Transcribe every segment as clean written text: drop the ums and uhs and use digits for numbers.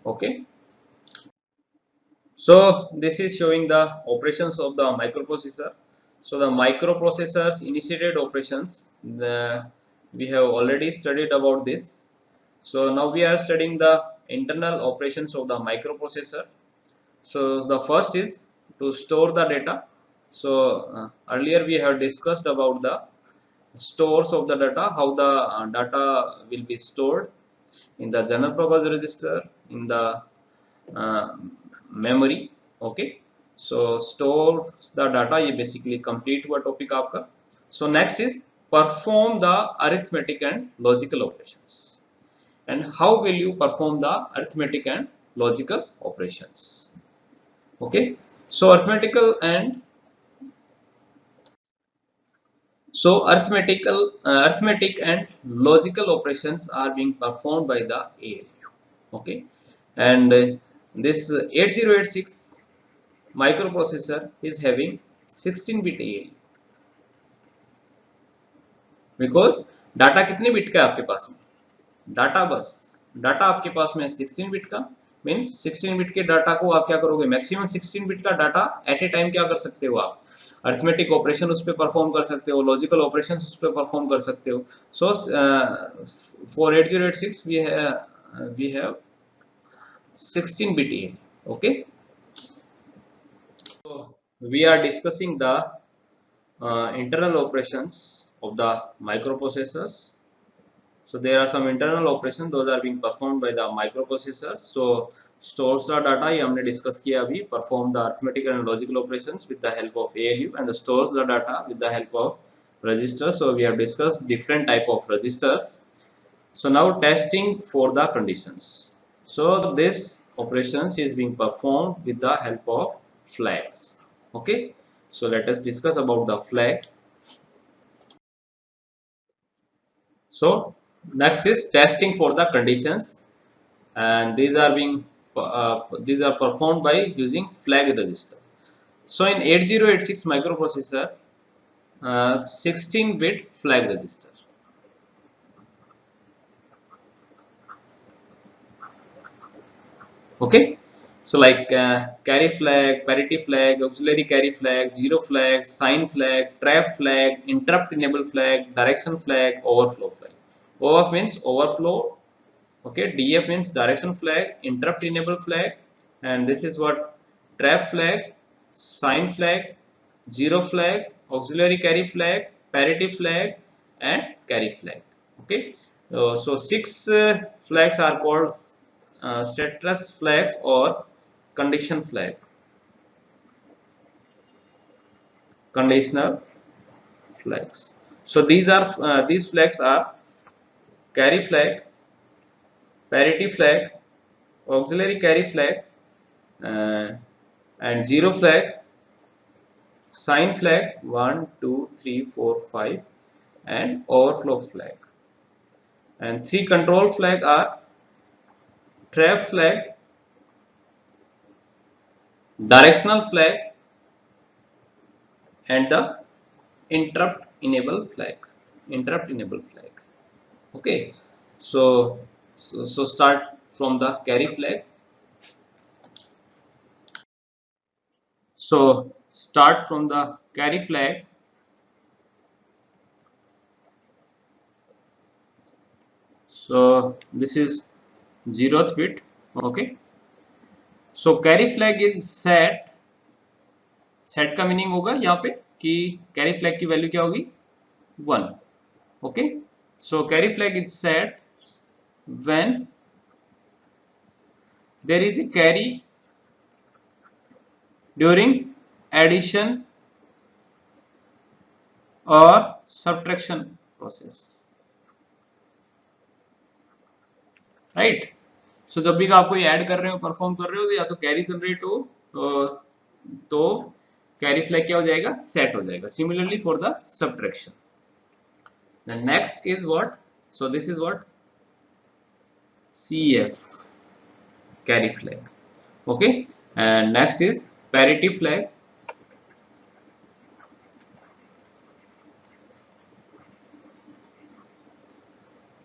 Okay. So this is showing the operations of the microprocessor. So the microprocessors initiated operations. We have already studied about this. So now we are studying the internal operations of the microprocessor. So the first is to store the data. So earlier we have discussed about the stores of the data, how the data will be stored in the general purpose register, in the uh, memory. Okay, so store the data, ये basically complete हुआ topic आपका. So next is perform the arithmetic and logical operations. And how will you perform the arithmetic and logical operations? Okay, so arithmetic and logical operations are being performed by the ALU. Okay, and this 8086 microprocessor is having 16-bit ALU because data कितने bit का है आपके पास में, data आपके पास में 16 bit का, मीन्स 16 बिट के डाटा को आप क्या करोगे, मैक्सिमम 16 बिट का डाटा एट ए टाइम क्या कर सकते हो आप, अरिथमेटिक ऑपरेशन उस पर परफॉर्म कर सकते हो, लॉजिकल ऑपरेशन उस पर परफॉर्म कर सकते हो. So for 8086 we have 16 bit ALU. Okay, so we are discussing the internal operations of the microprocessors. So there are some internal operations, those are being performed by the microprocessors. So stores the data, ये हमने discuss किया अभी, perform the arithmetic and logical operations with the help of ALU, and the stores the data with the help of registers. So we have discussed different type of registers. So now testing for the conditions. So this operations is being performed with the help of flags. Okay, so let us discuss about the flag. So next is testing for the conditions, and these are performed by using flag register. So in 8086 microprocessor, 16-bit flag register. Okay, so like carry flag, parity flag, auxiliary carry flag, zero flag, sign flag, trap flag, interrupt enable flag, direction flag, overflow flag. OF means overflow. Okay, DF means direction flag, interrupt enable flag, and this is what trap flag, sign flag, zero flag, auxiliary carry flag, parity flag, and carry flag. Okay, so six flags are called stateless flags or condition flag, conditional flags. So these flags are carry flag, parity flag, auxiliary carry flag, uh, and zero flag, sign flag 1, 2, 3, 4, 5, and overflow flag. And three control flag are trap flag, directional flag, and the interrupt enable flag. Interrupt enable flag. Okay, so start from the carry flag. So start from the carry flag. So this is 0th bit. Okay, so carry flag is set. Set का meaning होगा यहाँ पे कि carry flag की value क्या होगी 1. Okay, so carry flag is set when there is a carry during addition और subtraction process, right. So जब भी आप कोई ऐड कर रहे हो, परफॉर्म कर रहे हो, या तो कैरी जनरेट हो तो कैरी फ्लैग क्या हो जाएगा, सेट हो जाएगा. Similarly for the subtraction. The next is what? So this is what? CF, carry flag. Okay, and next is parity flag.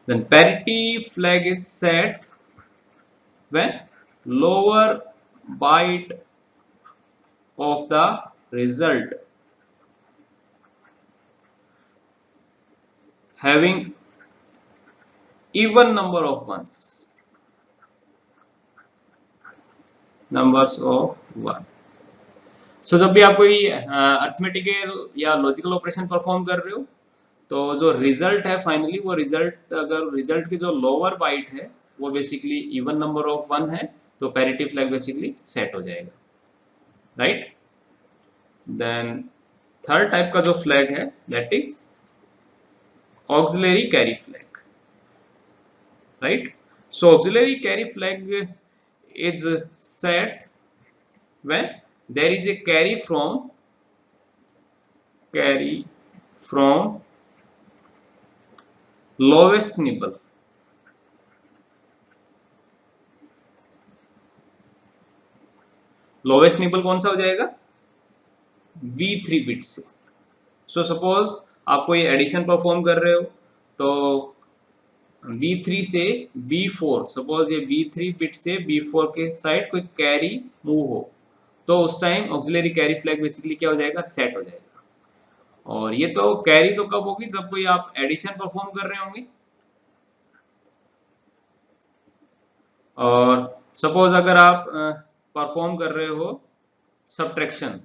Then parity flag is set when lower byte of the result having even number of ones, numbers of one. सो जब भी आप कोई arithmetical या logical operation perform कर रहे हो, तो जो रिजल्ट है फाइनली, वो रिजल्ट, अगर रिजल्ट की जो लोअर बाइट है वो basically even number of one है, तो पैरिटी फ्लैग बेसिकली सेट हो जाएगा, राइट। देन थर्ड टाइप का जो फ्लैग है that is auxiliary carry flag, right. So auxiliary carry flag is set when there is a carry from lowest nibble, lowest nibble कौन सा हो जाएगा, B3 bit से। सो सपोज आप कोई एडिशन परफॉर्म कर रहे हो, तो B3 से B4, सपोज ये B3 बिट से B4 के साइड कोई कैरी मूव हो, तो उस time auxiliary carry flag basically क्या हो जाएगा, सेट हो जाएगा। और ये तो कैरी तो कब होगी, जब कोई आप एडिशन परफॉर्म कर रहे होंगे। और सपोज अगर आप परफॉर्म कर रहे हो सबट्रैक्शन,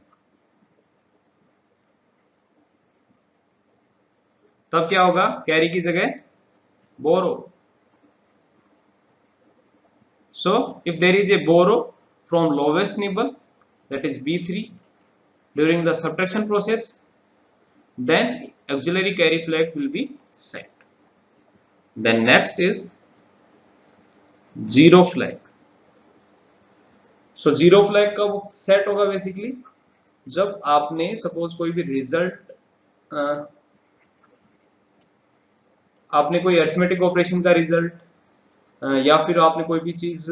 तब क्या होगा, कैरी की जगह borrow. So if there is a borrow from lowest nibble, that is B3, during the subtraction process, then auxiliary carry flag will be set. Then next is zero flag. So zero flag कब set होगा, basically जब आपने suppose कोई भी result, आपने कोई arithmetic operation का result, या फिर आपने कोई भी चीज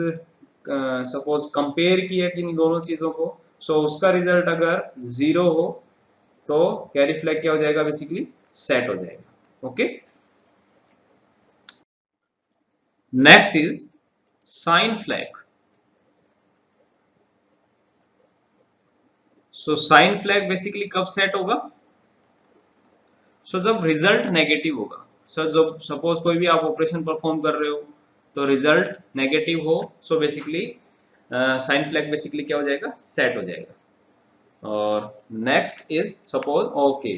सपोज कंपेयर किया कि इन दोनों चीजों को, सो उसका रिजल्ट अगर 0 हो तो कैरी फ्लैग क्या हो जाएगा, बेसिकली सेट हो जाएगा, okay. Next is sine flag. So sine flag basically कब सेट होगा, सो जब रिजल्ट नेगेटिव होगा। सो जब सपोज कोई भी आप ऑपरेशन परफॉर्म कर रहे हो तो रिजल्ट नेगेटिव हो, so basically sign flag basically क्या हो जाएगा, सेट हो जाएगा। और next is suppose, okay,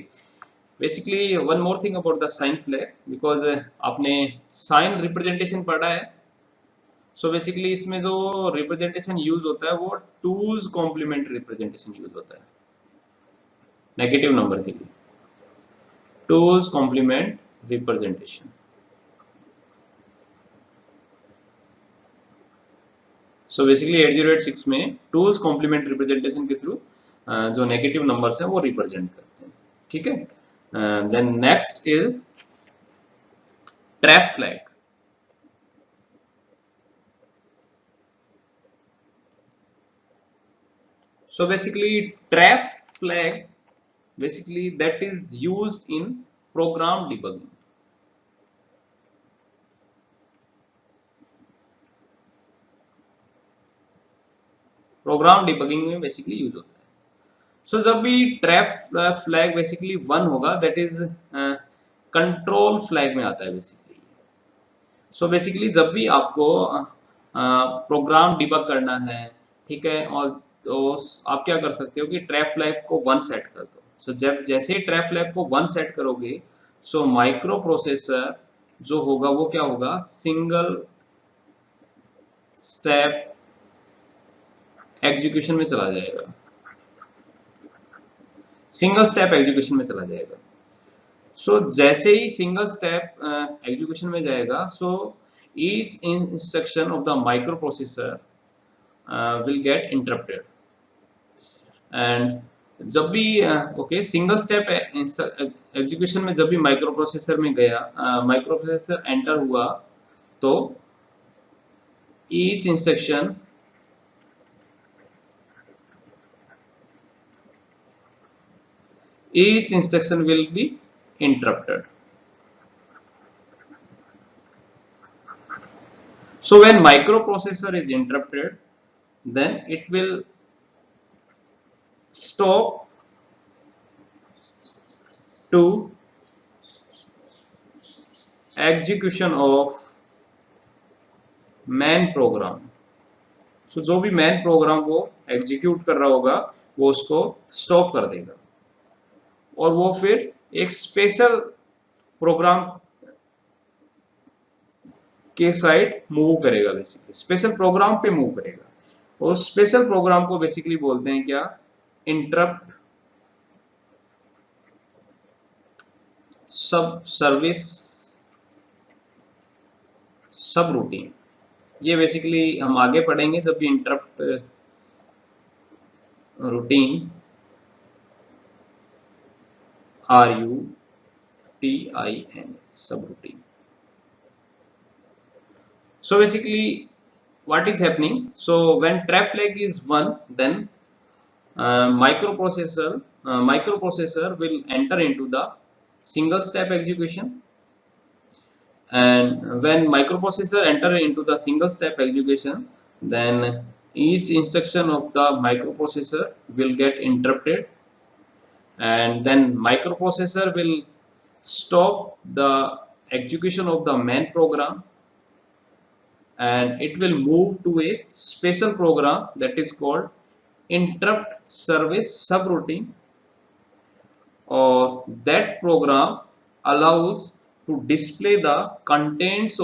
basically one more thing about the sign flag, because आपने साइन रिप्रेजेंटेशन पढ़ा है। सो बेसिकली इसमें जो रिप्रेजेंटेशन यूज होता है वो टूज कॉम्प्लीमेंट रिप्रेजेंटेशन यूज होता है नेगेटिव नंबर के लिए, two's complement representation. So basically 8086 में टूज कॉम्प्लीमेंट रिप्रेजेंटेशन के थ्रू जो नेगेटिव नंबर्स हैं वो रिप्रेजेंट करते हैं, ठीक है। Then next is trap flag. So basically trap flag, basically that is used in program debugging. Program debugging में बेसिकली यूज होता है। सो जब भी ट्रैप फ्लैग बेसिकली 1 होगा, दैट इज कंट्रोल फ्लैग में आता है बेसिकली। सो बेसिकली जब भी आपको प्रोग्राम डिबग करना है, ठीक है, और तो आप क्या कर सकते हो कि ट्रैप फ्लैग को 1 सेट कर दो। सो जब जैसे ही ट्रैप फ्लैग को 1 सेट करोगे, सो माइक्रो प्रोसेसर जो होगा वो क्या होगा, सिंगल स्टेप एग्जीक्यूशन में चला जाएगा, सिंगल स्टेप एग्जीक्यूशन में चला जाएगा। सो जैसे ही सिंगल स्टेप एग्जीक्यूशन में जाएगा, so each instruction of the micro processor will get interrupted. And जब भी ओके सिंगल स्टेप एग्जीक्यूशन में जब भी माइक्रो प्रोसेसर में गया, माइक्रो प्रोसेसर एंटर हुआ, तो each instruction will be interrupted. So when microprocessor is interrupted, then it will stop to execution of main program. सो जो भी मैन प्रोग्राम वो एग्जीक्यूट कर रहा होगा वो उसको स्टॉप कर देगा और वो फिर एक स्पेशल प्रोग्राम के साइड मूव करेगा, बेसिकली स्पेशल प्रोग्राम पे मूव करेगा और स्पेशल प्रोग्राम को बेसिकली बोलते हैं क्या, इंटरप्ट सब सर्विस सब रूटीन। ये बेसिकली हम आगे पढ़ेंगे जब भी इंटरप्ट रूटीन RUTIN सब routine. So basically what is happening, so when trap flag is 1, then microprocessor will enter into the single step execution, and when microprocessor enter into the single step execution, then each instruction of the microprocessor will get interrupted, and then microprocessor will stop the execution of the main program and it will move to a special program that is called interrupt service subroutine, or that program allows to display the contents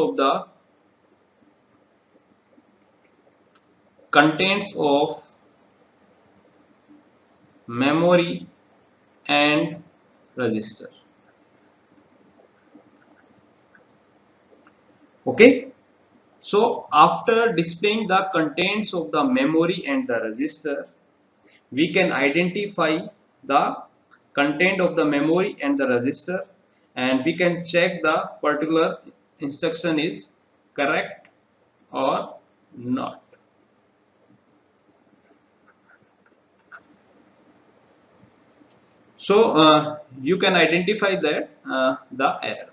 of memory and register. Okay, so after displaying the contents of the memory and the register, we can identify the content of the memory and the register, and we can check the particular instruction is correct or not. So you can identify that the error.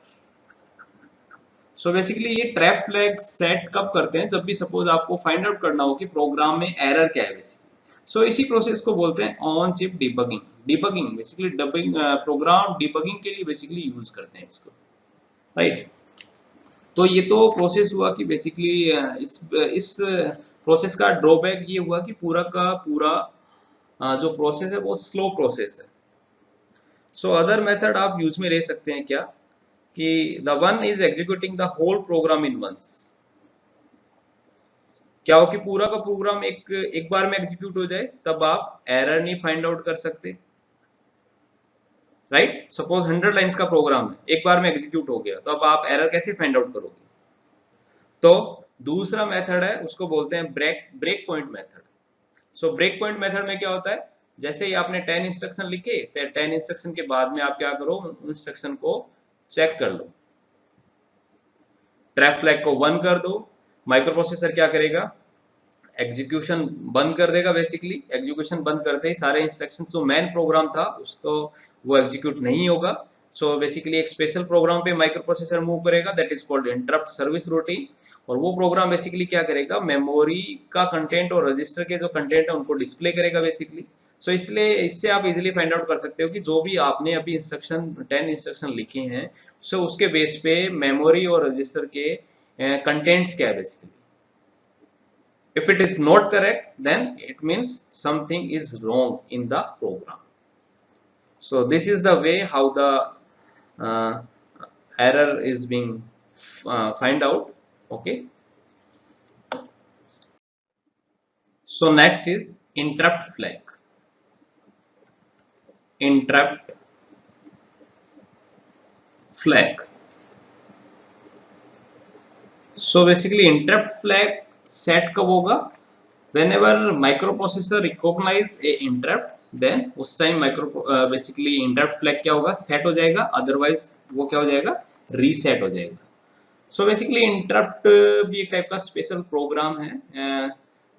So basically ये trap flag set कब करते हैं, जब भी suppose आपको find out करना हो कि प्रोग्राम में एरर क्या है बेसिकली। सो इसी प्रोसेस को बोलते हैं on chip debugging. Debugging basically program debugging के लिए बेसिकली यूज करते हैं इसको, राइट। तो ये तो प्रोसेस हुआ कि बेसिकली इस प्रोसेस का ड्रॉबैक ये हुआ कि पूरा का पूरा जो प्रोसेस है वो स्लो प्रोसेस है। सो अदर मेथड आप यूज में ले सकते हैं क्या, कि the one is executing the whole program in once। क्या हो कि पूरा का प्रोग्राम एक बार में एग्जीक्यूट हो जाए, तब आप एरर नहीं फाइंड आउट कर सकते, राइट। सपोज 100 लाइंस का प्रोग्राम है, एक बार में एग्जीक्यूट हो गया, तो अब आप एरर कैसे फाइंड आउट करोगे। तो दूसरा मेथड है, उसको बोलते हैं break point method. So break point method में क्या होता है, जैसे ही आपने 10 इंस्ट्रक्शन लिखे, तो 10 इंस्ट्रक्शन के बाद में आप क्या करो, इंस्ट्रक्शन को चेक कर लो, ट्रैप फ्लैग को 1 कर दो, माइक्रो प्रोसेसर क्या करेगा, एग्जीक्यूशन बंद कर देगा। बेसिकली एग्जीक्यूशन बंद करते ही सारे इंस्ट्रक्शंस जो मेन प्रोग्राम था उसको वो एग्जीक्यूट नहीं होगा। सो बेसिकली एक स्पेशल प्रोग्राम पे माइक्रो प्रोसेसर मूव करेगा, that is called interrupt service routine, और वो प्रोग्राम बेसिकली क्या करेगा, मेमोरी का कंटेंट और रजिस्टर के जो कंटेंट है उनको डिस्प्ले करेगा बेसिकली। सो इसलिए इससे आप इजीली फाइंड आउट कर सकते हो कि जो भी आपने अभी इंस्ट्रक्शन 10 इंस्ट्रक्शन लिखे हैं, सो उसके बेस पे मेमोरी और रजिस्टर के कंटेंट्स क्या है basically. If it is not correct, then it means something is wrong in the program. So this is the way how the error is being find out. Okay. So next is interrupt flag. Interrupt flag. So basically interrupt flag set कब होगा, whenever microprocessor recognize a interrupt, then उस time basically interrupt flag क्या होगा, set हो जाएगा, otherwise वो क्या हो जाएगा, रीसेट हो जाएगा। सो बेसिकली इंटरप्ट भी एक टाइप का स्पेशल प्रोग्राम है।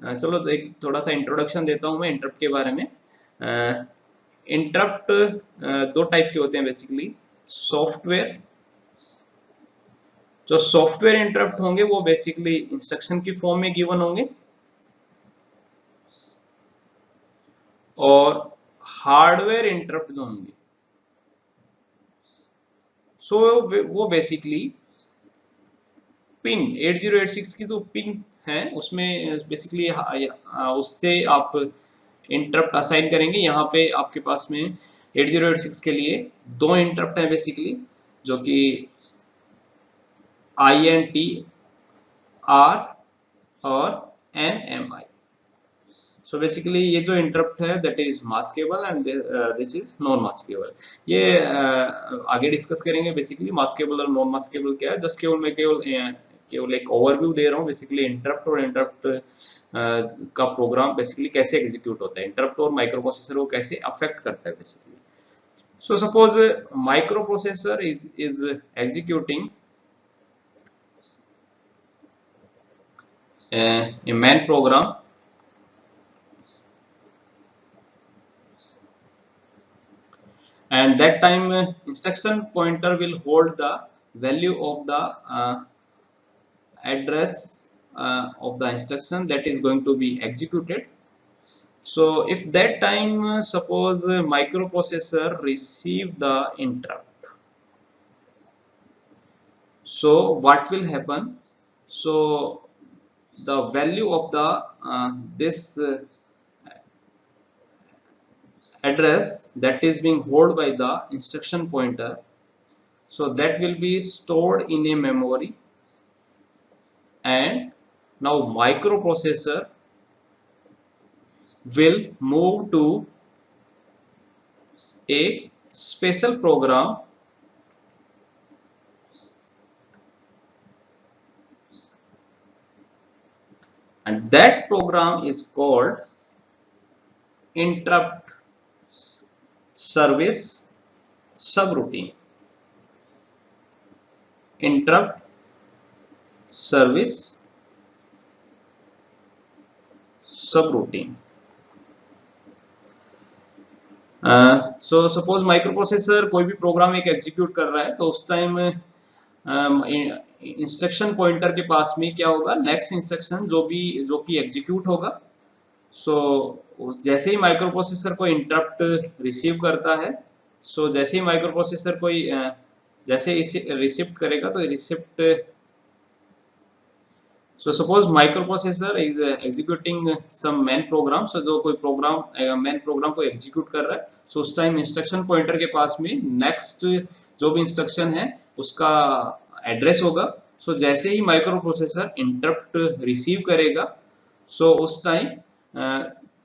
चलो तो एक थोड़ा सा इंट्रोडक्शन देता हूं मैं इंटरप्ट के बारे में। इंटरप्ट दो टाइप के होते हैं बेसिकली, सॉफ्टवेयर। जो सॉफ्टवेयर इंटरप्ट होंगे वो बेसिकली इंस्ट्रक्शन की फॉर्म में गिवन होंगे, और हार्डवेयर इंटरप्ट जो होंगे, सो वो बेसिकली पिन 8086 की जो पिन है उसमें बेसिकली उससे आप इंटरप्ट असाइन करेंगे। यहाँ पे आपके पास में 8086 के लिए दो इंटरप्ट है बेसिकली, जो कि INTR और NMI। सो बेसिकली ये जो इंटरप्ट है that is maskable and this is non maskable. ये आगे डिस्कस करेंगे बेसिकली मास्केबल और नॉन मास्केबल क्या है। जस्ट केवल मैं केवल एक ओवरव्यू दे रहा हूँ बेसिकली इंटरप्ट और इंटरप्ट का प्रोग्राम बेसिकली कैसे एग्जीक्यूट होता है, इंटरप्ट और माइक्रो प्रोसेसर को कैसे अफेक्ट करता है basically. So suppose micro processor is executing a main program, and that time instruction pointer will hold the value of the address of the instruction that is going to be executed. So if that time suppose microprocessor receive the interrupt, so what will happen? So the value of the this address that is being held by the instruction pointer, so that will be stored in a memory, and now microprocessor will move to a special program, and that program is called interrupt service subroutine. Interrupt service subroutine. So suppose microprocessor कोई भी programme एक execute कर रहा है तो उस time instruction pointer के पास में क्या होगा, नेक्स्ट इंस्ट्रक्शन जो कि एग्जीक्यूट होगा। सो जैसे ही माइक्रोप्रोसेसर कोई इंटरप्ट रिसीव करता है, सो जैसे ही माइक्रोप्रोसेसर कोई जैसे इसे रिसिप्ट करेगा तो receipt, so suppose microprocessor is executing some main program, so जो कोई प्रोग्राम मैन प्रोग्राम को एग्जीक्यूट कर रहा है, सो उस टाइम इंस्ट्रक्शन पॉइंटर के पास में नेक्स्ट जो भी इंस्ट्रक्शन है उसका एड्रेस होगा। सो जैसे ही माइक्रोप्रोसेसर इंटरप्ट रिसीव करेगा, सो उस टाइम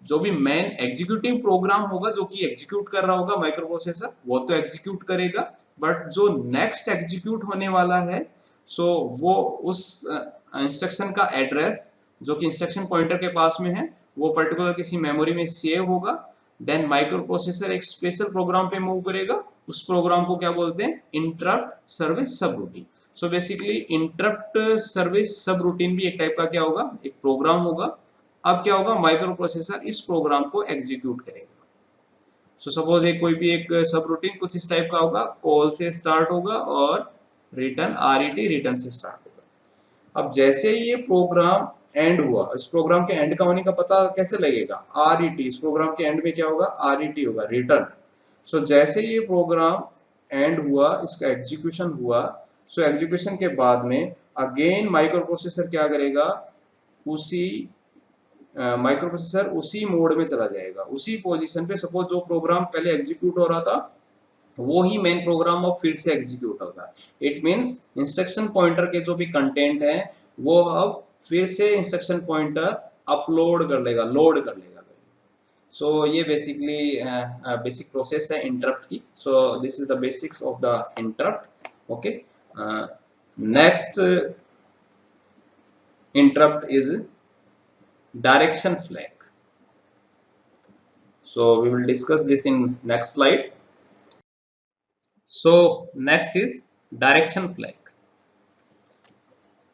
जो भी मेन एग्जीक्यूटिव प्रोग्राम होगा जो कि एग्जीक्यूट कर रहा होगा माइक्रोप्रोसेसर, वो तो एग्जीक्यूट करेगा, बट जो नेक्स्ट एग्जीक्यूट होने वाला है, सो वो उस इंस्ट्रक्शन का एड्रेस जो कि इंस्ट्रक्शन पॉइंटर के पास में है वो पर्टिकुलर किसी मेमोरी में सेव होगा। देन माइक्रोप्रोसेसर एक स्पेशल प्रोग्राम पे मूव करेगा, उस प्रोग्राम को क्या बोलते हैं, इंटरप्ट सर्विस सब routine. So basically interrupt service सब रूटीन भी एक टाइप का क्या होगा, एक प्रोग्राम होगा। अब क्या होगा, माइक्रोप्रोसेसर इस प्रोग्राम को एग्जीक्यूट करेगा। सो सपोज एक कोई भी एक सब रूटीन कुछ इस टाइप का होगा, कॉल से स्टार्ट होगा और रिटर्न RET रिटर्न से स्टार्ट होगा। अब जैसे ही ये प्रोग्राम एंड हुआ, इस प्रोग्राम के एंड का होने का पता कैसे लगेगा, RET, इस प्रोग्राम के एंड में क्या होगा, RET होगा, रिटर्न। सो जैसे ये प्रोग्राम एंड हुआ, इसका एग्जीक्यूशन हुआ, सो एग्जीक्यूशन के बाद में अगेन माइक्रोप्रोसेसर क्या करेगा, उसी माइक्रोप्रोसेसर उसी मोड में चला जाएगा, उसी पोजीशन पे। सपोज जो प्रोग्राम पहले एग्जीक्यूट हो रहा था वो ही मेन प्रोग्राम अब फिर से एग्जीक्यूट होगा। इट मींस इंस्ट्रक्शन पॉइंटर के जो भी कंटेंट है वो अब फिर से इंस्ट्रक्शन पॉइंटर अपलोड कर लेगा, लोड कर लेगा। सो ये बेसिकली बेसिक प्रोसेस है इंटरप्ट की। सो this is the basics of the interrupt. Okay, next interrupt is direction flag. So we will discuss this in next slide. So next is direction flag.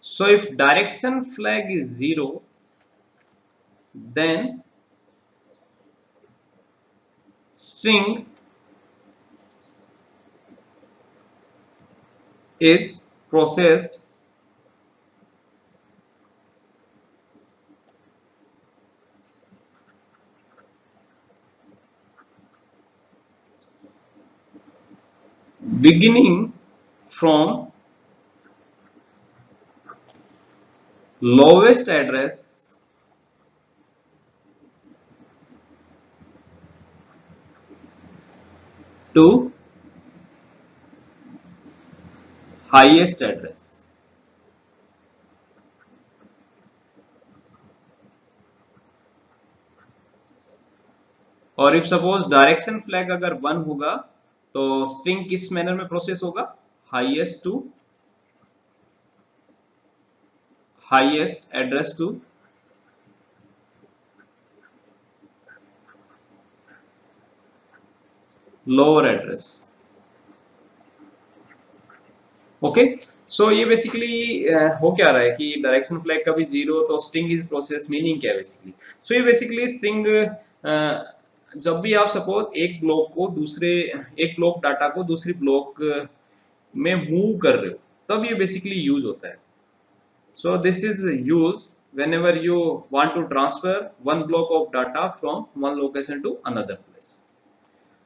So if direction flag is 0, then string is processed beginning from lowest address to highest address. और if suppose direction flag अगर 1 होगा तो string किस manner में process होगा, highest to highest address to lower address. Okay, so ये basically हो क्या रहा है कि डायरेक्शन फ्लैग का भी 0 तो स्ट्रिंग इज प्रोसेस, मीनिंग क्या है बेसिकली. सो ये बेसिकली स्ट्रिंग जब भी आप सपोज एक ब्लॉक को दूसरे एक ब्लॉक डाटा को दूसरी ब्लॉक में मूव कर रहे हो तब ये बेसिकली यूज होता है. सो this is use whenever you want to transfer one block of data from one location to another place.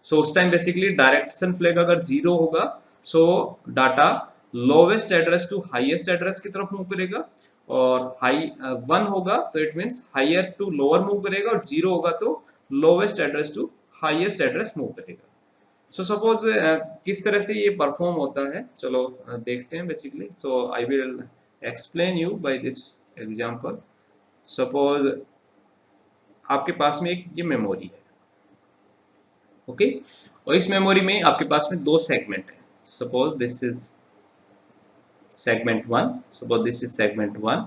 So उस टाइम बेसिकली डायरेक्शन फ्लैग अगर 0 होगा so data lowest address to highest address की तरफ move करेगा, और 1 होगा तो it means higher to lower move करेगा, और 0 होगा तो lowest address to highest address move करेगा. सो सपोज किस तरह से ये परफॉर्म होता है, चलो देखते हैं basically. So I will explain you by this example. Suppose आपके पास में एक ये मेमोरी है, ओके और इस मेमोरी में आपके पास में दो सेगमेंट है. Suppose this is segment 1, suppose this is segment 1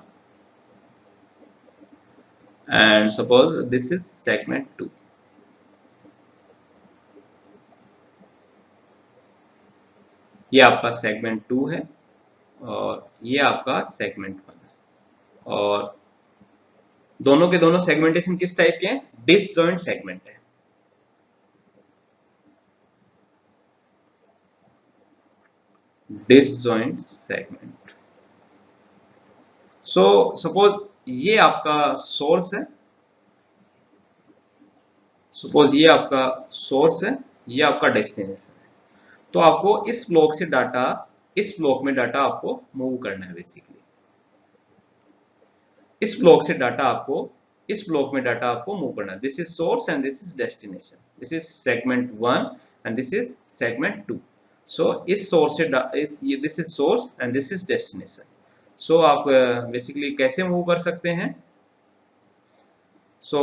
and suppose this is segment 2. ये आपका सेगमेंट 2 है और ये आपका सेगमेंट 1 है, और दोनों के दोनों सेगमेंटेशन किस टाइप के हैं, डिसजॉइंट सेगमेंट है. Disjoint segment. सो सपोज ये आपका सोर्स है, सपोज ये आपका सोर्स है, ये आपका डेस्टिनेशन है. तो आपको इस ब्लॉक से डाटा इस ब्लॉक में डाटा आपको मूव करना है बेसिकली. इस ब्लॉक से डाटा आपको इस ब्लॉक में डाटा आपको मूव करना है. This is source and this is destination. This is segment 1 and this is segment 2. So इस सोर्स से this is source and this is destination. So आप बेसिकली कैसे मूव कर सकते हैं. सो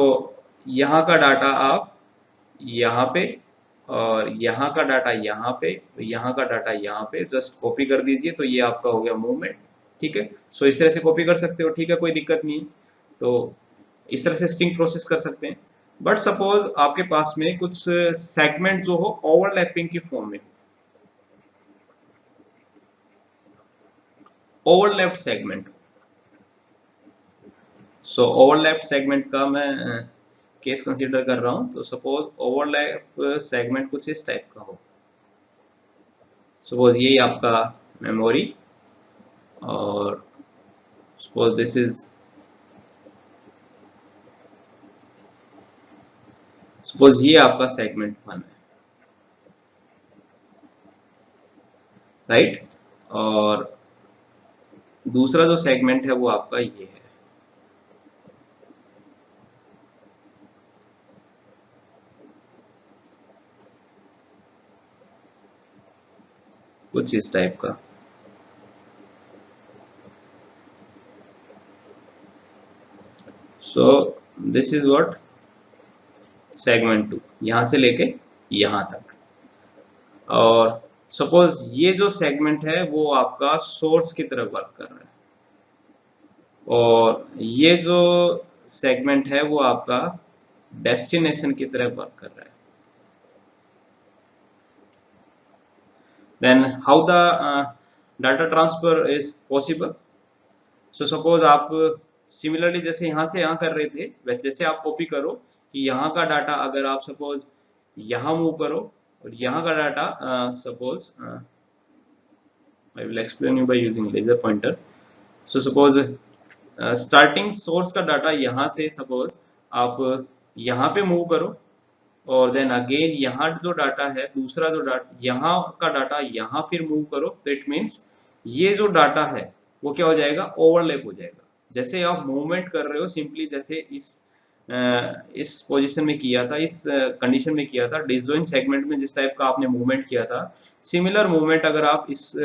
यहाँ का डाटा आप यहाँ पे, और यहाँ का डाटा यहाँ पे, यहाँ का डाटा यहाँ पे जस्ट कॉपी कर दीजिए तो ये आपका हो गया मूवमेंट. ठीक है, सो इस तरह से कॉपी कर सकते हो, ठीक है, कोई दिक्कत नहीं. तो इस तरह से स्ट्रिंग प्रोसेस कर सकते हैं. बट सपोज आपके पास में कुछ सेगमेंट जो हो ओवरलैपिंग की फॉर्म में, ओवरलैप्ड सेगमेंट. सो ओवरलैप्ड सेगमेंट का मैं केस कंसीडर कर रहा हूं. तो सपोज ओवरलैप सेगमेंट कुछ इस टाइप का हो. सपोज ये आपका मेमोरी और सपोज दिस इज सपोज ये आपका सेगमेंट 1 है, राइट. और दूसरा जो सेगमेंट है वो आपका ये है. कुछ इस टाइप का. सो दिस इज व्हाट सेगमेंट 2, यहां से लेके यहां तक. और सपोज ये जो सेगमेंट है वो आपका सोर्स की तरफ वर्क कर रहा है, और ये जो सेगमेंट है वो आपका डेस्टिनेशन की तरफ वर्क कर रहा है. Then how the data transfer is possible. So suppose आप सिमिलरली जैसे यहां से यहां कर रहे थे वैसे आप कॉपी करो कि यहाँ का डाटा अगर आप सपोज यहाँ मूव करो और यहाँ का data suppose I will explain you by using laser pointer. So suppose starting source का डाटा यहाँ से सपोज आप यहाँ पे मूव करो, और देन अगेन यहाँ जो डाटा है, दूसरा जो डाटा यहाँ का डाटा यहाँ फिर मूव करो, तो इट मीन्स ये जो डाटा है वो क्या हो जाएगा, ओवरलैप हो जाएगा। जैसे आप मूवमेंट कर रहे हो सिंपली, जैसे इस पोजीशन में किया था, इस कंडीशन में किया था, डिसजॉइंट सेगमेंट में जिस टाइप का आपने मूवमेंट किया था, सिमिलर मूवमेंट अगर आप इस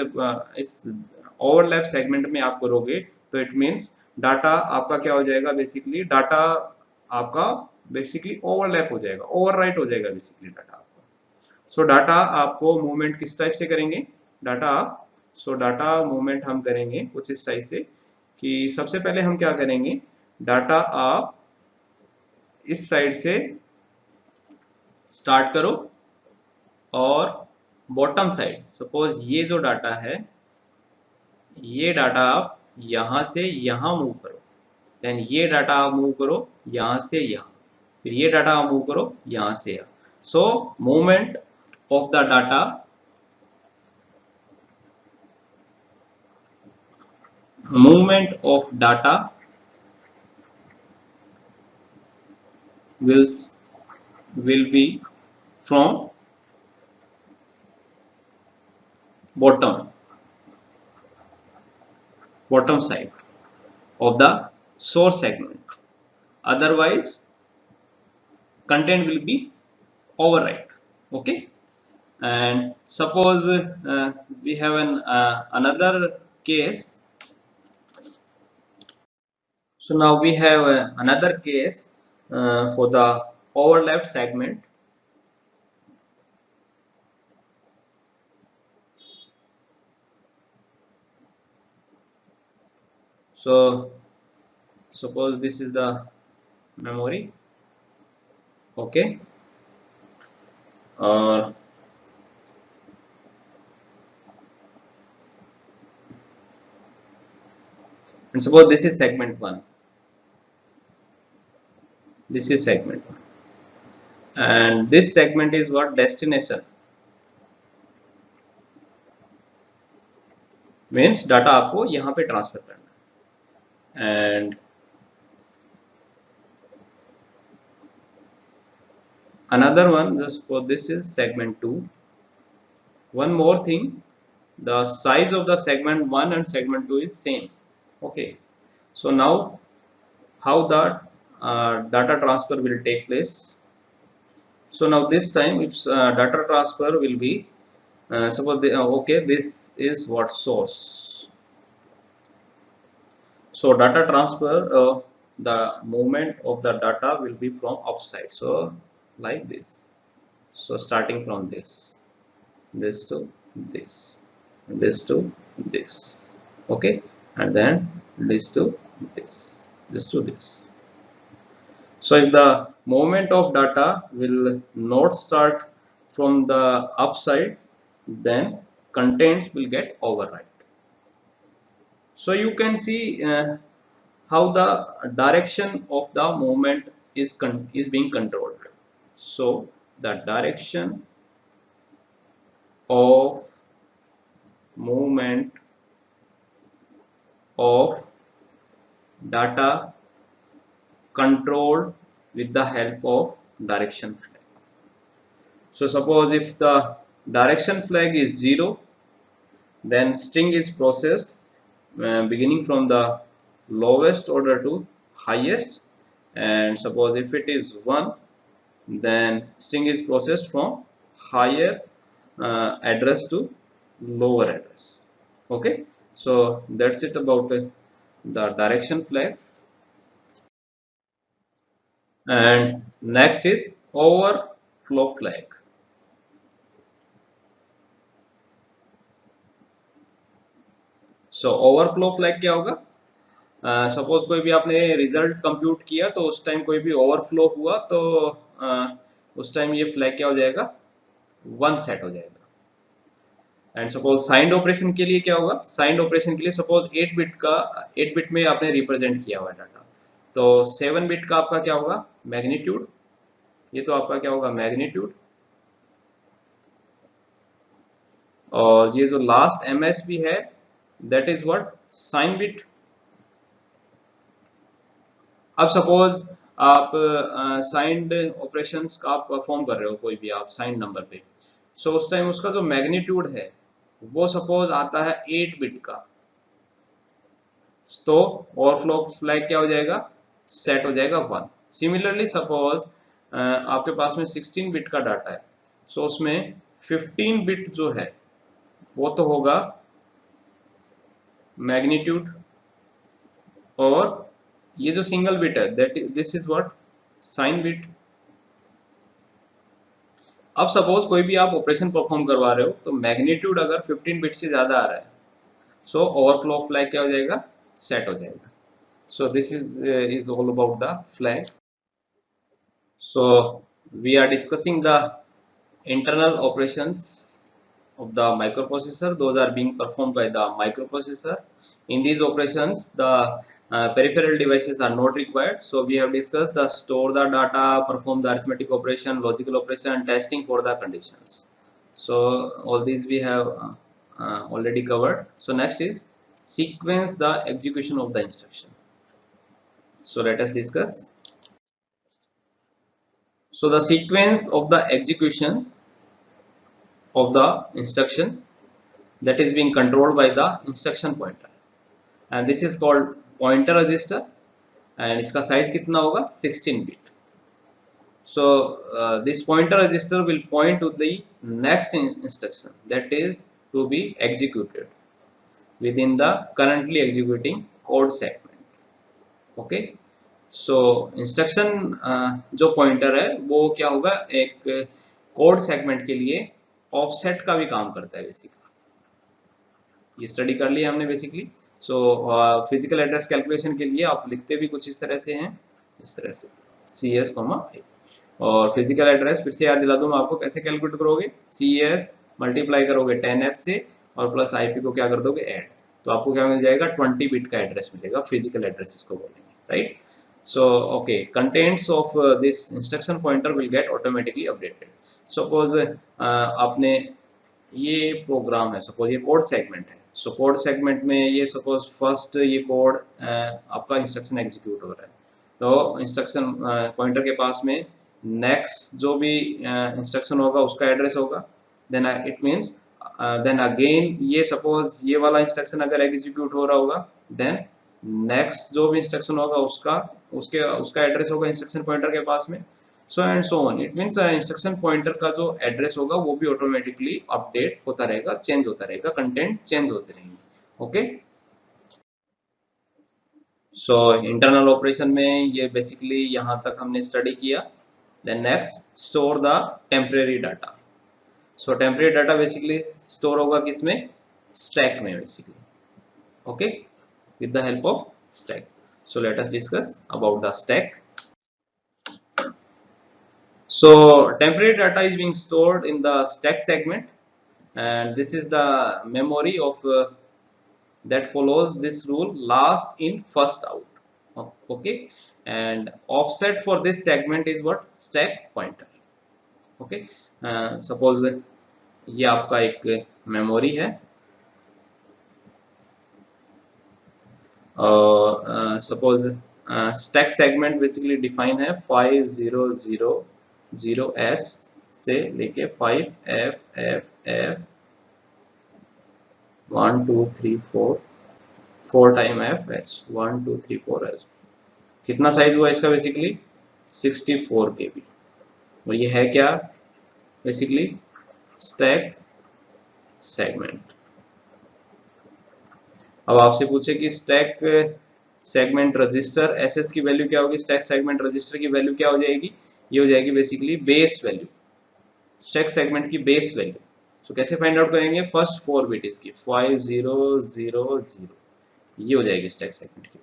ओवरलैप सेगमेंट में आप करोगे, तो इट मीन्स डाटा आपका क्या हो जाएगा, बेसिकली डाटा आपका बेसिकली ओवरलैप हो जाएगा, ओवरराइट हो जाएगा बेसिकली डाटा आपका। सो डाटा आपको मूवमेंट किस टाइप से करेंगे, डाटा आप डाटा मूवमेंट हम करेंगे कुछ इस टाइप से कि सबसे पहले हम क्या करेंगे, डाटा आप इस साइड से स्टार्ट करो और बॉटम साइड, सपोज ये जो डाटा है, ये डाटा आप यहां से यहां मूव करो, देन ये डाटा आप मूव करो यहां से यहां, फिर ये डाटा आप मूव करो यहां से यहां। So movement of the data will will be from bottom side of the source segment, otherwise content will be overwrite. Okay, and suppose we have another case. So now we have another case for the overlapped segment. So suppose this is the memory, okay, and suppose this is segment 1, this is segment 1, and this segment is what, destination, means data आपको यहाँ पे transfer करना है। And another one, just for this is segment 2. One more thing, the size of the segment 1 and segment 2 is same. Okay, so now how the data transfer will take place. So now this time its data transfer will be suppose okay, this is what, source. So data transfer, the movement of the data will be from upside, so like this. So starting from this to this, this to this, okay, and then this to this, this to this. So if the movement of data will not start from the upside, then contents will get overwrite. So you can see how the direction of the movement is being controlled. So the direction of movement of data controlled with the help of direction flag. So suppose if the direction flag is 0, then string is processed beginning from the lowest order to highest, and suppose if it is 1, then string is processed from higher address to lower address. Okay, so that's it about the direction flag. And next is overflow flag. So overflow flag क्या होगा, suppose कोई भी आपने result compute किया, तो उस time कोई भी ओवरफ्लो हुआ, तो उस टाइम ये फ्लैग क्या हो जाएगा, 1 सेट हो जाएगा। एंड सपोज साइंड ऑपरेशन के लिए क्या होगा, साइंड ऑपरेशन के लिए सपोज 8 बिट में आपने रिप्रेजेंट किया हुआ डाटा, तो 7 बिट का आपका क्या होगा, मैग्नीट्यूड, ये तो आपका क्या होगा, मैग्नीट्यूड, और ये जो लास्ट MSB है, that is what, sign bit. अब सपोज आप साइंड ऑपरेशंस का आप परफॉर्म कर रहे हो कोई भी आप साइंड नंबर पे, सो उस टाइम उसका जो मैग्नीट्यूड है वो सपोज आता है 8 बिट का, तो ओवरफ्लो फ्लैग क्या हो जाएगा, सेट हो जाएगा 1। सिमिलरली सपोज आपके पास में 16 बिट का डाटा है, सो उसमें 15 बिट जो है वो तो होगा मैग्नीट्यूड, और ये जो सिंगल बिट है that this is what sign bit. अब सपोज कोई भी आप ऑपरेशन परफॉर्म करवा रहे हो तो मैग्नीट्यूड अगर 15 बिट से ज्यादा आ रहा है, सो ओवरफ्लो फ्लैग क्या हो जाएगा, सेट हो जाएगा। So this is all about the flag. So we are discussing the internal operations of the microprocessor. Those are being performed by the microprocessor. In these operations, the peripheral devices are not required. So we have discussed the store the data, perform the arithmetic operation, logical operation, testing for the conditions. So all these we have already covered. So next is sequence the execution of the instruction. So let us discuss. So the sequence of the execution of the instruction that is being controlled by the instruction pointer, and this is called pointer register, and इसका size कितना होगा 16 bit. So this pointer register will point to the next instruction that is to be executed within the currently executing code segment. Okay. So instruction जो pointer है वो क्या होगा, एक code segment के लिए ऑफसेट का भी काम करता है बेसिकली। ये स्टडी कर लिया हमने basically. So physical address calculation के लिए आप लिखते भी कुछ इस तरह से हैं, इस तरह से CS, और फिजिकल एड्रेस फिर से याद दिला दूं मैं आपको कैसे कैलकुलेट करोगे, CS मल्टीप्लाई करोगे 10H से और प्लस IP को क्या कर दोगे ऐड, तो आपको क्या मिल जाएगा 20 बिट का एड्रेस मिलेगा, फिजिकल एड्रेस इसको बोलेंगे, right. So okay, contents of this instruction pointer will get automatically updated. Suppose आपने ये प्रोग्राम है, सपोज ये कोड सेगमेंट है, सो कोड सेगमेंट में ये सपोज फर्स्ट ये कोड आपका इंस्ट्रक्शन एग्जीक्यूट हो रहा है, तो इंस्ट्रक्शन पॉइंटर के पास में नेक्स्ट जो भी इंस्ट्रक्शन होगा उसका एड्रेस होगा, then it means then again ये सपोज ये वाला इंस्ट्रक्शन अगर एग्जीक्यूट हो रहा होगा, देन नेक्स्ट जो भी इंस्ट्रक्शन होगा उसका एड्रेस होगा इंस्ट्रक्शन पॉइंटर के पास में, so and so on. It means instruction pointer का जो एड्रेस होगा वो भी ऑटोमेटिकली अपडेट होता रहेगा, चेंज होता रहेगा, कंटेंट चेंज होते रहेंगे। ओके, सो इंटरनल ऑपरेशन में ये बेसिकली यहां तक हमने स्टडी किया। Then next store the temporary data. So temporary data basically store होगा किसमें, स्टैक में basically. Okay, with the help of stack. So let us discuss about the stack. So temporary data is being stored in the stack segment, and this is the memory of that follows this rule, last in first out. Okay, and offset for this segment is what, stack pointer. Okay, suppose ये आपका एक memory है, suppose stack segment basically define है 5000H से लेके 5FFF 1 2 3 4 time FH 1 2 3 4H। कितना size हुआ इसका बेसिकली 64 KB, और ये है क्या बेसिकली स्टैक सेगमेंट। अब आपसे पूछे कि स्टैक सेगमेंट रजिस्टर SS की वैल्यू क्या होगी, स्टैक सेगमेंट रजिस्टर की वैल्यू क्या हो जाएगी, ये हो जाएगी basically base value, stack segment की बेस वैल्यू। तो कैसे फाइंड आउट करेंगे, फर्स्ट 4 बिट इसकी 5000, ये हो जाएगी स्टैक सेगमेंट की।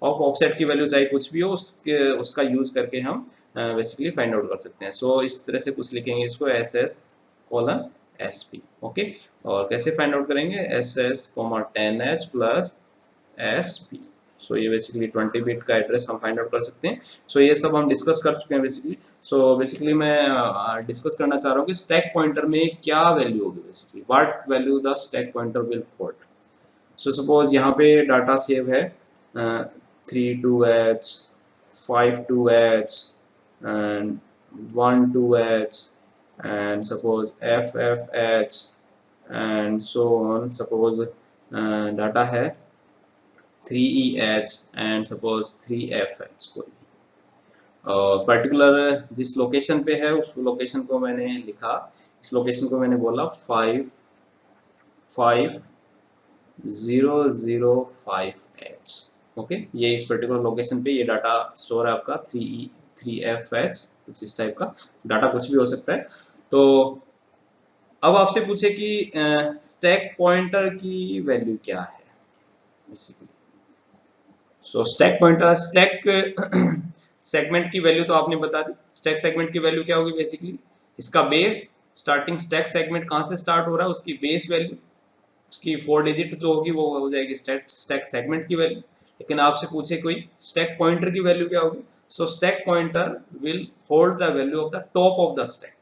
ऑफ ऑफसेट की वैल्यू चाहे कुछ भी हो उसका यूज करके हम बेसिकली फाइंड आउट कर सकते हैं। सो इस तरह से कुछ लिखेंगे इसको SS:SP। ओके, और कैसे फाइंड आउट करेंगे, SS:10H प्लस SP। सो ये बेसिकली 20 बिट का एड्रेस हम फाइंड आउट कर सकते हैं। सो ये सब हम डिस्कस कर चुके हैं बेसिकली। सो बेसिकली मैं डिस्कस करना चाह रहा हूँ कि स्टैक पॉइंटर में क्या वैल्यू होगी, basically what value the stack pointer will hold. So suppose यहाँ पे डाटा सेव है 32H 52H and 12H and suppose FFH and so on. suppose data है 3EH and suppose 3FH कोई particular जिस location पे है उस लोकेशन को मैंने लिखा, इस लोकेशन को मैंने बोला 55005H। ओके, ये इस पर्टिकुलर लोकेशन पे ये डाटा स्टोर है आपका 3FH, कुछ इस टाइप का डाटा, कुछ भी हो सकता है। तो अब आपसे पूछे कि स्टैक पॉइंटर की वैल्यू क्या है बेसिकली। सो स्टैक पॉइंटर, स्टैक सेगमेंट की वैल्यू तो आपने बता दी। स्टैक सेगमेंट की वैल्यू क्या होगी बेसिकली, इसका बेस, स्टार्टिंग स्टैक सेगमेंट कहां से स्टार्ट हो रहा है उसकी बेस वैल्यू, उसकी 4 डिजिट जो होगी वो हो जाएगी स्टैक सेगमेंट की वैल्यू। लेकिन आपसे पूछे कोई स्टैक पॉइंटर की वैल्यू क्या होगी, सो stack pointer will hold the value of the top of the stack.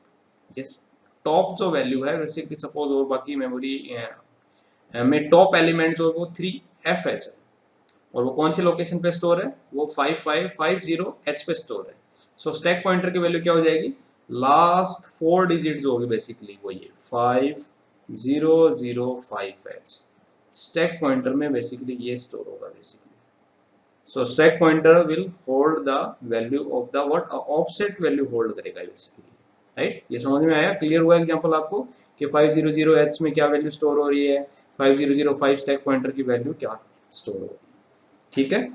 Yes, top जो वैल्यू है बेसिकली सपोज, और बाकी मेमोरी में टॉप एलिमेंट जो है वो 3FH है, और वो कौन सी लोकेशन पे स्टोर है, वो 5550H पे स्टोर है। सो स्टैक पॉइंटर की वैल्यू क्या हो जाएगी, लास्ट 4 डिजिट जो होगी बेसिकली वो ये 5005H। स्टैक पॉइंटर में बेसिकली ये स्टोर होगा basically. So stack pointer will hold the value of the what, offset value hold करेगा बेसिकली, राइट। ये समझ में आया, क्लियर हुआ एग्जांपल आपको कि 500H में क्या वैल्यू स्टोर हो रही है, 5005 स्टैक पॉइंटर की वैल्यू क्या स्टोर हो रही है, ठीक है।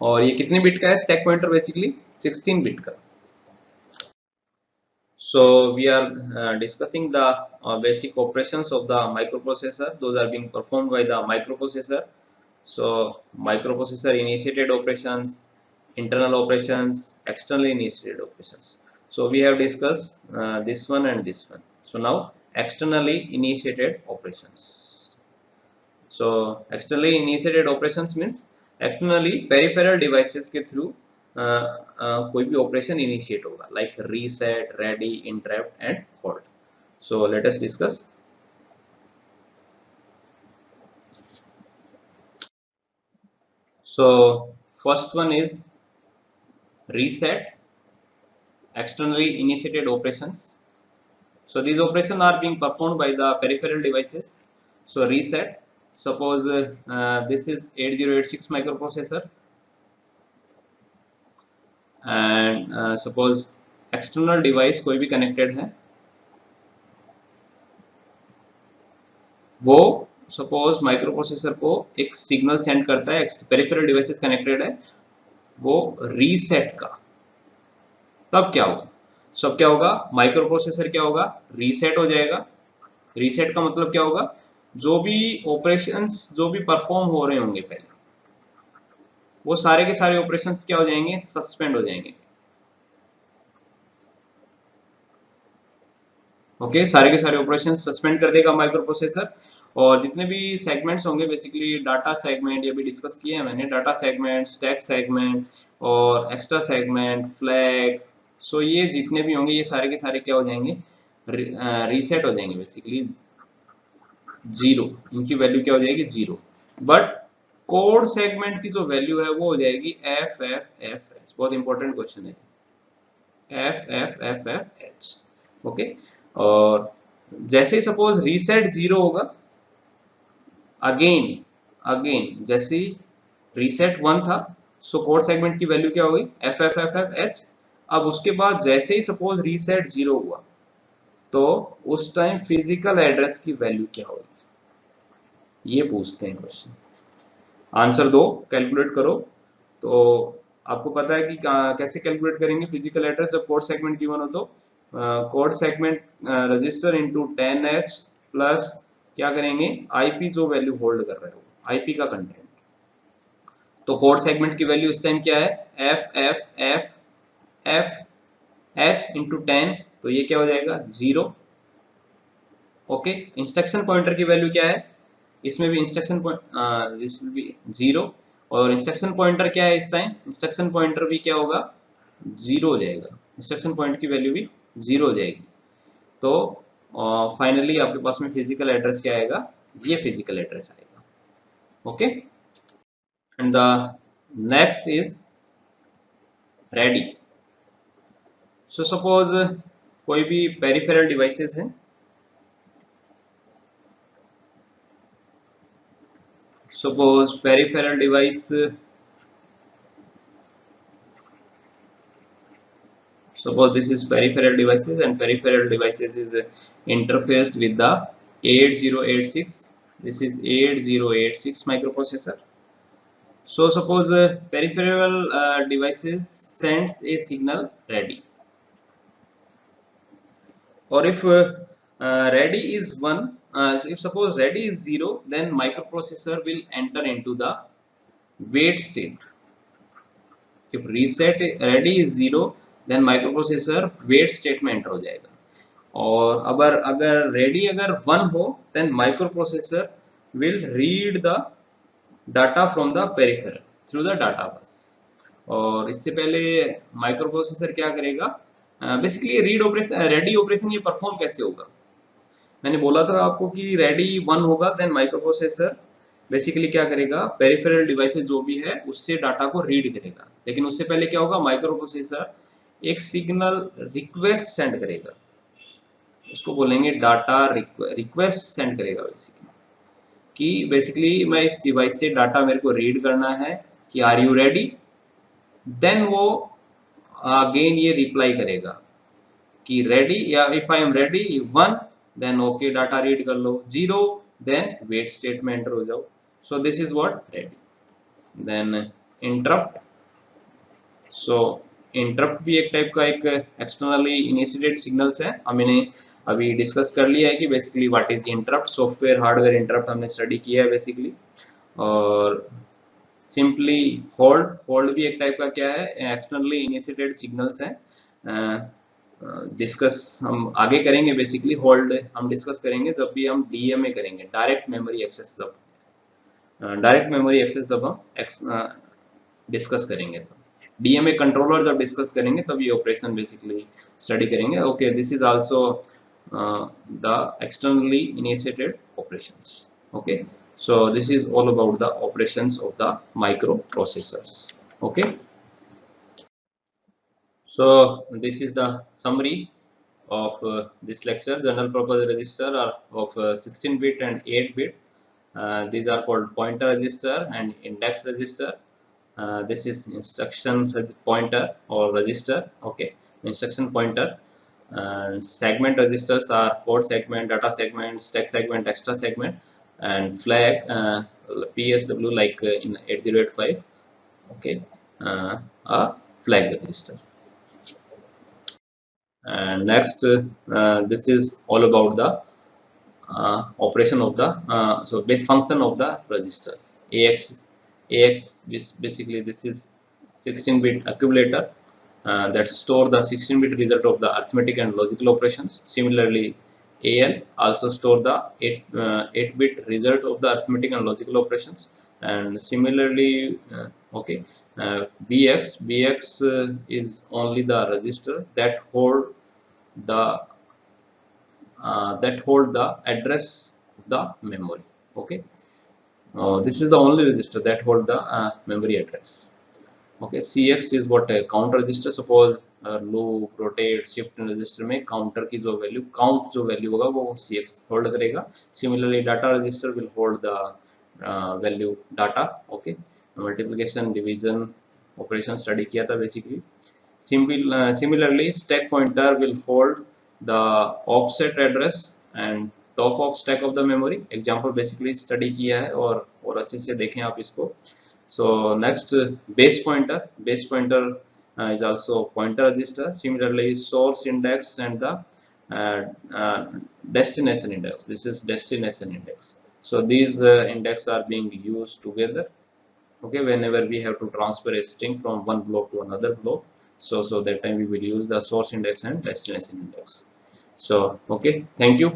और ये कितने बिट का है स्टैक पॉइंटर, बेसिकली 16 बिट का। So we are discussing the basic operations of the microprocessor. Those are being performed by the microprocessor. So microprocessor initiated operations, internal operations, externally initiated operations. So we have discussed this one and this one. So now externally initiated operations. So externally initiated operations means externally peripheral devices के through कोई भी operation initiate होगा, like reset, ready, interrupt and fault. So let us discuss. So first one is reset, externally initiated operations. So these operations are being performed by the peripheral devices. So reset, suppose this is 8086 microprocessor and suppose external device कोई भी connected है, वो suppose microprocessor को एक signal send करता है, peripheral devices connected है, वो reset का, तब क्या होगा, सब क्या होगा, माइक्रोप्रोसेसर क्या होगा, रीसेट हो जाएगा। रीसेट का मतलब क्या होगा, जो भी ऑपरेशंस जो भी परफॉर्म हो रहे होंगे पहले, वो सारे के सारे ऑपरेशंस क्या हो जाएंगे, सस्पेंड हो जाएंगे। ओके, सारे के सारे ऑपरेशन सस्पेंड कर देगा माइक्रोप्रोसेसर, और जितने भी सेगमेंट्स होंगे बेसिकली डाटा सेगमेंट, ये भी डिस्कस किए हैं मैंने, डाटा सेगमेंट, स्टैक सेगमेंट और एक्स्ट्रा सेगमेंट, फ्लैग, सो ये जितने भी होंगे ये सारे के सारे क्या हो जाएंगे, रीसेट हो जाएंगे बेसिकली, जीरो, इनकी वैल्यू क्या हो जाएगी, जीरो। बट कोड सेगमेंट की जो वैल्यू है वो हो जाएगी FFFH। बहुत इंपॉर्टेंट क्वेश्चन है, FFFFH। ओके, और जैसे ही सपोज रीसेट जीरो होगा, अगेन जैसे ही रीसेट वन था, सो कोड सेगमेंट की वैल्यू क्या होगी, FFFFH। अब उसके बाद जैसे ही सपोज रीसेट जीरो हुआ, तो उस टाइम फिजिकल एड्रेस की वैल्यू क्या होगी, ये पूछते हैं क्वेश्चन। आंसर दो, कैलकुलेट करो। तो आपको पता है कि कैसे कैलकुलेट करेंगे फिजिकल एड्रेस जब कोड सेगमेंट गिवन हो, तो code segment register into 10H plus क्या करेंगे, आईपी जो वैल्यू होल्ड कर रहे हो, आईपी का कंटेंट। तो कोड सेगमेंट की वैल्यू इस टाइम क्या है, FFFFH इंटू 10, तो ये क्या हो जाएगा, जीरो। ओके, इंस्ट्रक्शन पॉइंटर की वैल्यू क्या है, इसमें भी instruction this will be zero, और इंस्ट्रक्शन पॉइंटर क्या है इस टाइम, इंस्ट्रक्शन पॉइंटर भी क्या होगा, जीरो हो जाएगा, इंस्ट्रक्शन पॉइंटर की वैल्यू भी जीरो हो जाएगी। तो फाइनली आपके पास में फिजिकल एड्रेस क्या आएगा, ये फिजिकल एड्रेस आएगा। Okay, and the next is ready. So suppose कोई भी peripheral devices है, suppose peripheral device, suppose this is peripheral devices and peripheral devices is interfaced with the 8086. This is 8086 microprocessor. So suppose peripheral devices sends a signal ready, or if ready is 1, if suppose ready is 0, then microprocessor will enter into the wait state. If reset ready is 0, then microprocessor wait state में enter हो जाएगा. और अगर ready अगर 1 हो, then microprocessor will read the data from the peripheral through the data bus. और इससे पहले माइक्रोप्रोसेसर क्या करेगा, basically read operation, ready operation ये परफॉर्म कैसे होगा. मैंने बोला था आपको कि रेडी 1 होगा, देन माइक्रोप्रोसेसर बेसिकली क्या करेगा, पेरिफेरल डिवाइसेस जो भी है उससे डाटा को रीड करेगा. लेकिन उससे पहले क्या होगा, माइक्रोप्रोसेसर एक सिग्नल रिक्वेस्ट सेंड करेगा, उसको बोलेंगे डाटा रिक्वेस्ट सेंड करेगा बेसिकली, कि बेसिकली मैं इस डिवाइस से डाटा मेरे को रीड करना है कि आर यू रेडी. देन वो अगेन ये रिप्लाई करेगा कि रेडी, या if I am ready 1, then okay data read कर लो, 0 देन वेट स्टेट में एंटर हो जाओ. So this is what ready. Then interrupt. So interrupt भी एक टाइप का एक एक्सटर्नली इनिशिएटेड सिग्नल्स है. हमने अभी डिस्कस कर लिया है कि basically what is interrupt. Software hardware interrupt हमने स्टडी किया है बेसिकली. और सिंपली होल्ड भी एक टाइप का क्या है, एक्सटर्नली इनिशिएटेड सिग्नल्स है. डिस्कस हम आगे करेंगे. बेसिकली होल्ड हम डिस्कस करेंगे जब भी हम डीएमए करेंगे, डायरेक्ट मेमोरी एक्सेस, जब हम डिस्कस करेंगे. तो डीएमए कंट्रोलर जब डिस्कस करेंगे तब ये ऑपरेशन बेसिकली स्टडी करेंगे. Okay, this is also the externally initiated operations. Okay, so this is all about the operations of the microprocessors. Okay, so this is the summary of this lecture. General purpose register are of 16-bit and 8-bit. These are called pointer register and index register. This is instruction pointer or register. Okay, instruction pointer. And segment registers are code segment, data segment, stack segment, extra segment, and flag PSW like in 8085. Okay, a flag register. And next, this is all about the operation of the so base function of the registers. AX basically this is 16-bit accumulator that store the 16-bit result of the arithmetic and logical operations. Similarly, AL also store the 8-bit result of the arithmetic and logical operations. And similarly, BX is only the register that hold the address of the memory. Okay, this is the only register that hold the memory address. Okay, CX is what a count register. Suppose loop, rotate, shift register में counter की जो value, count जो value होगा वो CX hold करेगा. Similarly, data register will hold the value data. Okay, multiplication, division operation study किया था basically. Similarly, stack pointer will hold the offset address and top of stack of the memory. Example basically study किया है और अच्छे से देखें आप इसको. So next, base pointer is also pointer register. Similarly, source index and the destination index. This is destination index. So these index are being used together. Okay, whenever we have to transfer a string from one block to another block, so that time we will use the source index and destination index. So okay, thank you.